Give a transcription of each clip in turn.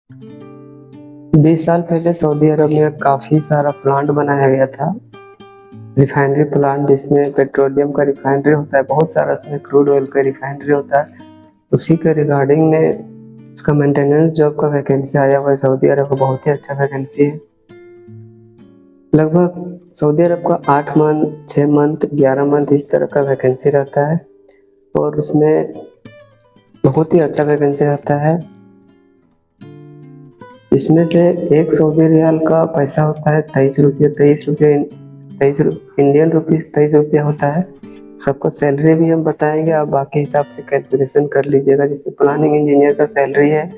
20 साल पहले सऊदी अरब में काफ़ी सारा प्लांट बनाया गया था, रिफाइनरी प्लांट, जिसमें पेट्रोलियम का रिफाइनरी होता है, बहुत सारा उसमें क्रूड ऑयल का रिफाइनरी होता है। उसी के रिगार्डिंग में इसका मेंटेनेंस जॉब का वैकेंसी आया हुआ है सऊदी अरब का, बहुत ही अच्छा वैकेंसी है। लगभग सऊदी अरब का 8 मंथ, 6 मंथ, 11 मंथ इस तरह का वैकेंसी रहता है और उसमें बहुत ही अच्छा वैकेंसी रहता है। इसमें से एक सऊदी रियाल का पैसा होता है 23 रुपये इंडियन रुपीज़ 23 रुपया होता है। सबको सैलरी भी हम बताएंगे, आप बाकी हिसाब से कैलकुलेशन कर लीजिएगा। जैसे प्लानिंग इंजीनियर का सैलरी है,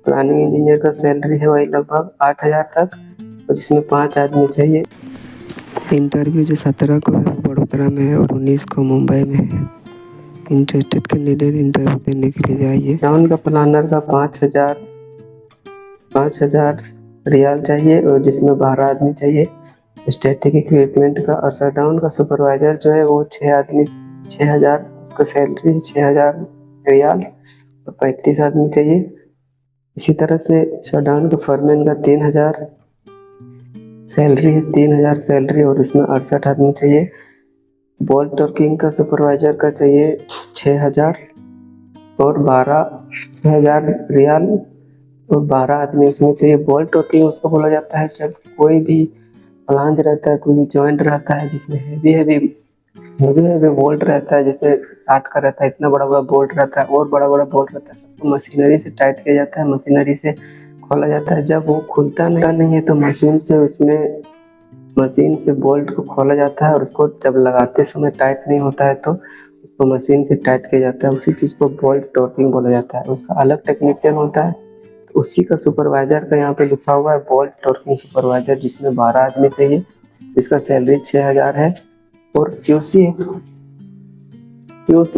प्लानिंग इंजीनियर का सैलरी है वही लगभग 8,000 तक, और जिसमें 5 आदमी चाहिए। इंटरव्यू जो 17 को है वो बड़ोदरा में है और 19 को मुंबई में है। इंटरेस्टेड कैंडिडेट इंटरव्यू देने के लिए जाइए। टाउन का प्लानर का 5,000 रियाल चाहिए और जिसमें 12 आदमी चाहिए। स्टैटिक इक्विपमेंट का और शटडाउन का सुपरवाइजर जो है वो 6 आदमी, 6,000 उसका सैलरी, 6,000 रियाल और 35 आदमी चाहिए। इसी तरह से शटडाउन का फॉरमैन का 3,000 सैलरी है, 3,000 सैलरी और इसमें 68 आदमी चाहिए। बॉल टर्किंग का सुपरवाइजर का चाहिए 6,000 और 6,000 रियाल और 12 आदमी इसमें चाहिए। बॉल टर्किंग उसको बोला जाता है जब कोई भी प्लांज रहता है, कोई भी जॉइंट रहता है जिसमें हेवी बोल्ट रहता है, जैसे 60 का रहता है, इतना बड़ा बड़ा बोल्ट रहता है और बड़ा बड़ा बोल्ट रहता है, सबको मशीनरी से टाइट किया जाता है, मशीनरी से खोला जाता है। जब वो खुलता नहीं है तो मशीन से बोल्ट को खोला जाता है और उसको जब लगाते समय टाइट नहीं होता है तो उसको मशीन से टाइट किया जाता है। उसी चीज़ को बोल्ट टॉर्किंग बोला जाता है। उसका अलग टेक्नीशियन होता है, तो उसी का सुपरवाइजर का यहाँ पे लिखा हुआ है बोल्ट टॉर्किंग सुपरवाइजर, जिसमें 12 आदमी चाहिए, जिसका सैलरी 6,000 है। और क्यूसी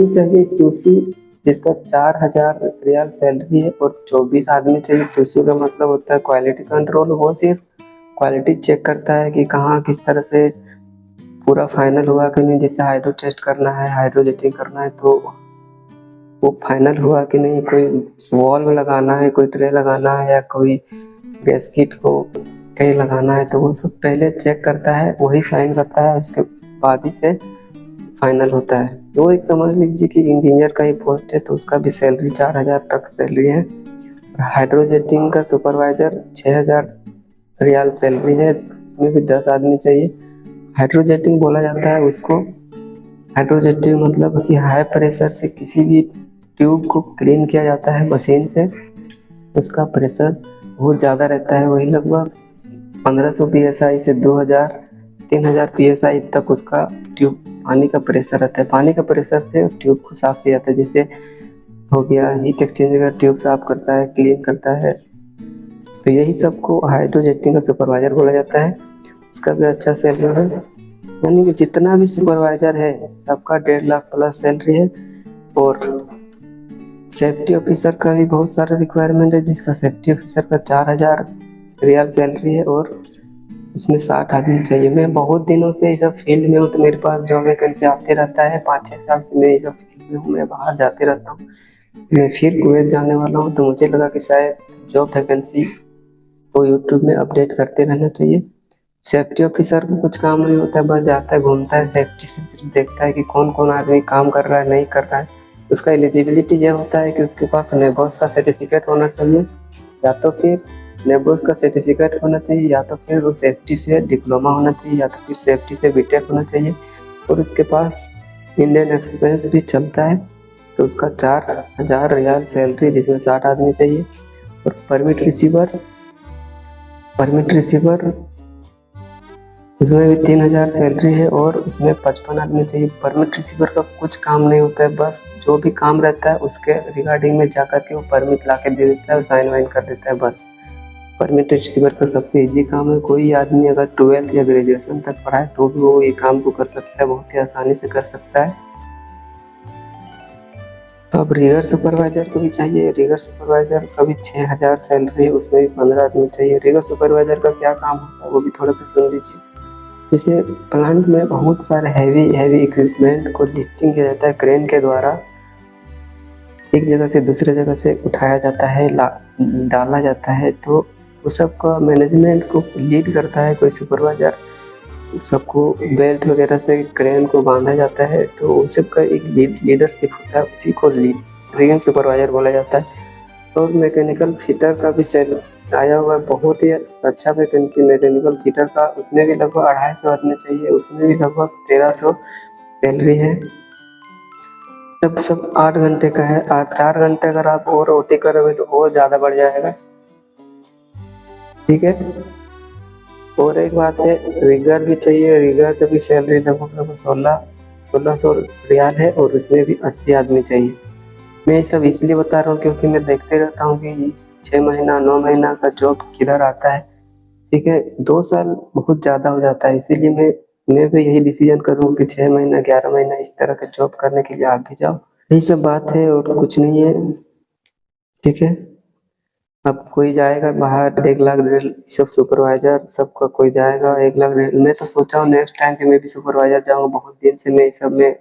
चाहिए, क्यूसी जिसका 4,000 रियाल सैलरी है और 24 आदमी चाहिए। क्यूसी का मतलब होता है क्वालिटी कंट्रोल, वो सिर्फ क्वालिटी चेक करता है कि कहाँ किस तरह से पूरा फाइनल हुआ कि नहीं। जैसे हाइड्रो टेस्ट करना है, हाइड्रोजेटिंग करना है तो वो फाइनल हुआ कि नहीं, कोई वॉल्व लगाना है, कोई ट्रे लगाना है या कोई गैसकिट को कहीं लगाना है तो वो सब पहले चेक करता है, वही साइन करता है, उसके बाद ही से फाइनल होता है। तो एक समझ लीजिए कि इंजीनियर का ही पोस्ट है तो उसका भी सैलरी 4,000 तक सैलरी है। हाइड्रोजेटिंग का सुपरवाइजर 6,000 रियाल सैलरी है, उसमें भी 10 आदमी चाहिए। हाइड्रोजेटिंग बोला जाता है उसको, हाइड्रोजेटिंग मतलब कि हाई प्रेशर से किसी भी ट्यूब को क्लीन किया जाता है मशीन से, उसका प्रेशर बहुत ज़्यादा रहता है, वही लगभग 1500 psi से 2,000-3,000 psi तक उसका ट्यूब पानी का प्रेशर रहता है। पानी का प्रेशर से ट्यूब को साफ किया जाता है, जैसे हो गया हीट एक्सचेंजर का ट्यूब साफ करता है, क्लीन करता है, तो यही सबको हाइड्रोजेटिंग का सुपरवाइजर बोला जाता है। उसका भी अच्छा सैलरी है, यानी कि जितना भी सुपरवाइजर है सबका 1.5 लाख प्लस सैलरी है। और सेफ्टी ऑफिसर का भी बहुत सारा रिक्वायरमेंट है, जिसका सेफ्टी ऑफिसर का 4,000 रियाल सैलरी है और उसमें 60 आदमी चाहिए। मैं बहुत दिनों से इस फील्ड में हूँ तो मेरे पास जॉब वैकेंसी आते रहता है, 5-6 साल से मैं इस फील्ड में हूँ, मैं बाहर जाते रहता हूँ। मैं फिर कुवैत जाने वाला हूँ तो मुझे लगा कि शायद जॉब वैकेंसी को यूट्यूब में अपडेट करते रहना चाहिए। सेफ्टी ऑफिसर को कुछ काम नहीं होता है, बस जाता है, घूमता है, सेफ्टी से सिर्फ देखता है कि कौन कौन आदमी काम कर रहा है, नहीं कर रहा है। उसका एलिजिबिलिटी यह होता है कि उसके पास नेबोस का सर्टिफिकेट होना चाहिए, या तो फिर नेबोस का सर्टिफिकेट होना चाहिए, या तो फिर वो सेफ्टी से डिप्लोमा होना चाहिए, या तो फिर सेफ्टी से बीटेक होना चाहिए, और उसके पास इंडियन एक्सपीरियंस भी चलता है। तो उसका 4,000 रियाल सैलरी, जिसमें 60 आदमी चाहिए। और परमिट रिसीवर उसमें भी 3,000 सैलरी है और उसमें 55 आदमी चाहिए। परमिट रिसीवर का कुछ काम नहीं होता है, बस जो भी काम रहता है उसके रिगार्डिंग में जाकर के वो परमिट ला के दे देता है, साइन वाइन कर देता है, बस। परमिट रिसीवर का सबसे इजी काम है। कोई आदमी अगर 12th या ग्रेजुएशन तक पढ़ा है तो भी वो ये काम को कर सकता है, बहुत ही आसानी से कर सकता है। अब रिगर सुपरवाइजर को भी चाहिए। रिगर सुपरवाइजर का भी 6,000 सैलरी है, उसमें भी 15 आदमी चाहिए। रिगर सुपरवाइजर का क्या काम होता है वो भी थोड़ा सा सुन लीजिए। जैसे प्लांट में बहुत सारे हैवी इक्विपमेंट को लिफ्टिंग किया जाता है क्रेन के द्वारा। एक जगह से दूसरे जगह से उठाया जाता है, डाला जाता है, तो उस सब का मैनेजमेंट को लीड करता है कोई सुपरवाइजर। सबको बेल्ट वगैरह से क्रेन को बांधा जाता है, तो उस सब का एक लीडरशिप होता है, उसी को लीड सुपरवाइजर बोला जाता है। और मैकेनिकल फिटर का भी सेल आया हुआ है, बहुत ही अच्छा वैकेंसी मैकेनिकल फिटर का, उसमें भी लगभग 250 आदमी चाहिए, उसमें भी लगभग 1300 सैलरी है। सब 8 घंटे का है, 4 घंटे अगर आप और ओटी करोगे तो और ज़्यादा बढ़ जाएगा। ठीक है। और एक बात है, रिगर भी चाहिए, रिगर का भी सैलरी लगभग 1600 रियाल है, और उसमें भी 80 आदमी चाहिए। मैं ये सब इसलिए बता रहा हूँ क्योंकि मैं देखते रहता हूँ कि 6 महीना 9 महीना का जॉब किधर आता है। ठीक है, 2 साल बहुत ज़्यादा हो जाता है, इसीलिए मैं भी यही डिसीजन करूँ कि 6 महीना 11 महीना इस तरह का जॉब करने के लिए आप भी जाओ। यही सब बात है और कुछ नहीं है। ठीक है। अब कोई जाएगा बाहर 1 लाख 1.5 सब सुपरवाइजर सबका कोई जाएगा 1 लाख 1.5। मैं तो सोचा हूँ नेक्स्ट टाइम कि मैं भी सुपरवाइजर जाऊँगा, बहुत दिन से मैं इस सब में।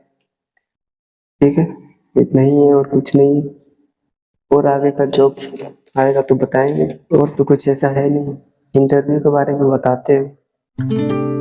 ठीक है, इतना ही है और कुछ नहीं है। और आगे का जॉब आएगा तो बताएंगे, और तो कुछ ऐसा है नहीं। इंटरव्यू के बारे में बताते हैं।